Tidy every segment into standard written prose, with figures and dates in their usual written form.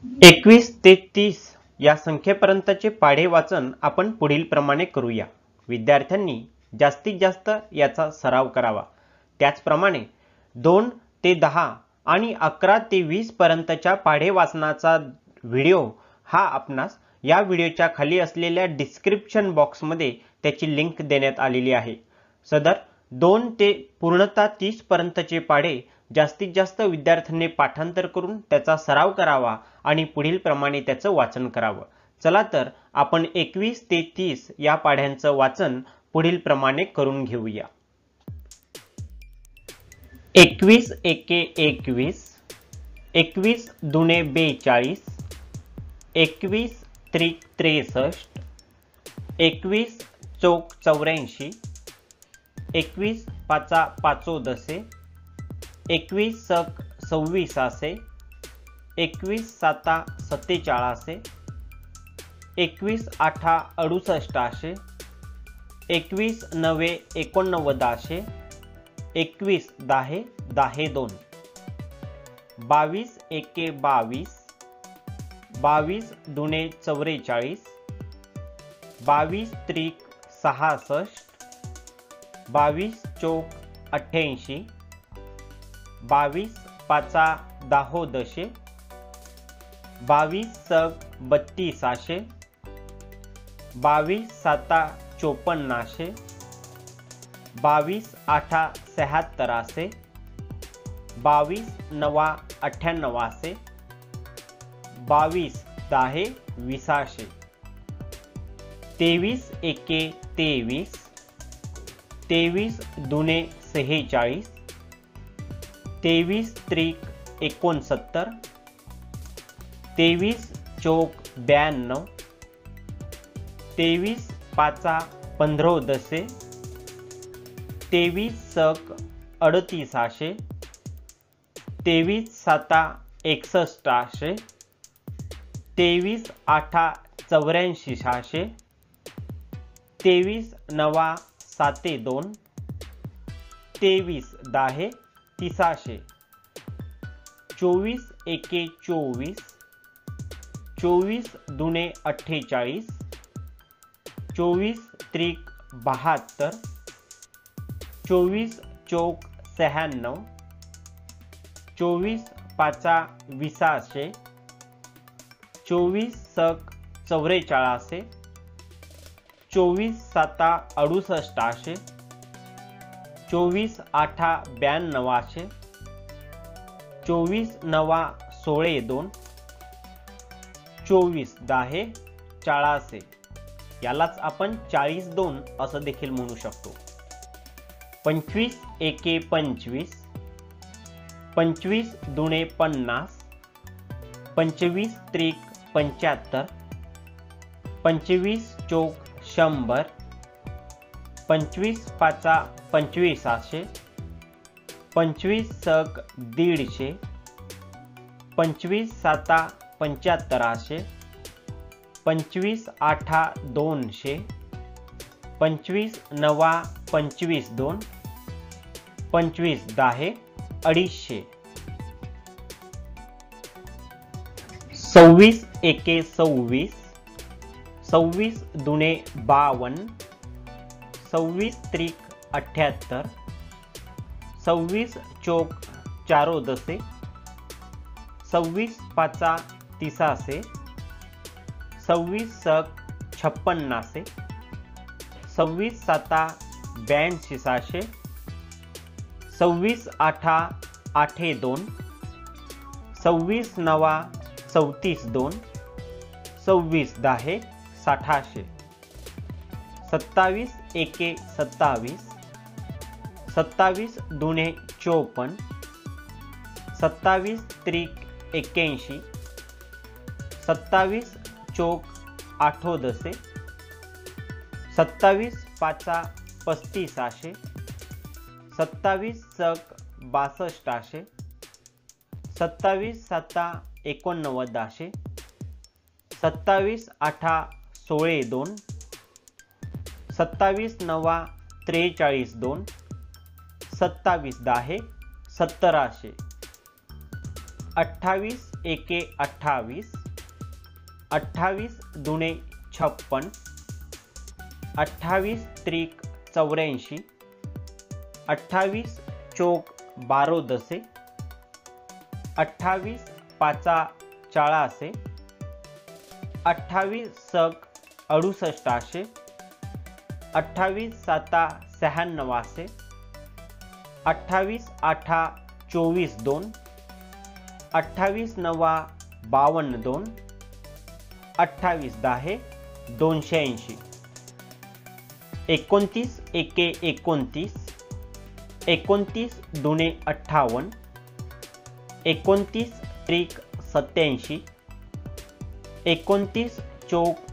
21 ते 30 या संख्येपर्यंतचे पाढे वाचन आपण पुढील प्रमाणे करूया। विद्यार्थ्यांनी जास्तीत जास्त याचा सराव करावा। त्याचप्रमाणे 2 ते 10 आणि 11 ते 20 पर्यंतच्या पाढे वाचनाचा व्हिडिओ हा आपणास या व्हिडिओच्या खाली असलेल्या डिस्क्रिप्शन बॉक्समध्ये त्याची लिंक देण्यात आलेली आहे। सदर 2 ते पूर्णतः 30 पर्यंतचे पाढे जास्तीत जास्त विद्यार्थ्यांनी पाठांतर करून त्याचा सराव करावा आणि पुढील प्रमाणे त्याचं वाचन करावं। चला तर आपण 21 ते 30 या पाढ्यांचं वाचन पुढील प्रमाणे करून घेऊया। 21 एके 21, 21 दुने 42, 21 त्रिक 63, 21 चौक 84, 21 पाचा 85, 21 सक 26, 21 साता 47, 21 आठा 68, 21 नवे 89, 21 दाहे 10 22 एके 22, 22 दुने 44, 22 त्रिक 66, 22 चौक 88, 22 पाचा 10, 22 सक 32, 22 साता 54, 22 आठा 76, 22 नवा 98, 22 दाहे 20, 23 एके 23, 23 दुने 46, 23 त्रिक 69, 23 चौक 92, 23 पाचा 15, 23 सक 38, 23 साता 61, 23 आठा 84, 23 नवा 72, 23 दाहे 30, 24 एके 24, 24 दुने 48, 24 त्रिक 72, 24 चौक 96, 24 पाचा 20, 24 सक 44, 24 साता 68, 24 आठा 92, 24 नवा 16, 24 दाहे 40, यालाच आपण 42 असं देखील म्हणू शकतो। 25 एके 25, 25 दुने 50, 25 त्रिक 75, 25 चौक 100, 25 पाचा 25, 25 सक 150, 25 साता 75, 25 आठा 200, 25 नवा 25, 25 दाहे 250, 26 एके 26, 26 दुने 52, 26 त्रिक 78, 26 चौक 14, 26 पाचा 30, 26 सक 56, 26 साता 82, 26 आठा 82, 26 नवा 34, 26 दाहे 60, 27 एके 27, 27 दुने 54, 27 त्रिक 81, 27 चौक 18, 27 पाचा 35, 27 सक 62, 27 साता 89, 27 आठा 16, 27 नवा 43, 27 दाहे 17, 28 एके 28, 28 दुणे 56, 28 त्रिक 84, 28 चौक 12 दसे, 28 पाचा 40, 28 सक 68, 28 साता 96, 28 आठा 24 2, 28 नवा 52 2, 28 10 280, 29 एके 29, 29 दुणे 58, 29 त्रिक 87, 29 चौक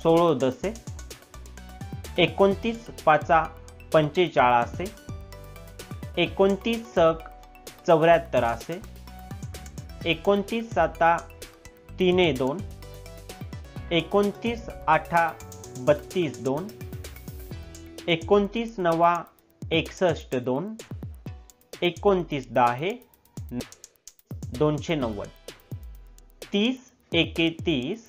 16 दसे, 29 पाचा 45, 29 सक 74, 29 साता 3 2, 29 आठा 32 2, 29 नवा 61 2, 29 10 290, 30 एके 30,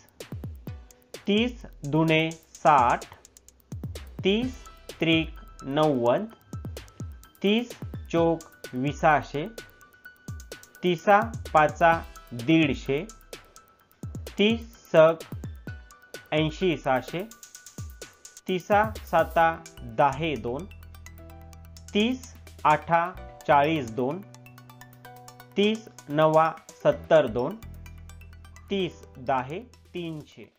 30 दुणे 60, 30 त्रिक 90, 30 चौक 20, 30 पाचा 150, 30 सक 80, 30 साता 10 2, 30 आठा 40 2, 30 नवा 70 2, 30 10 300.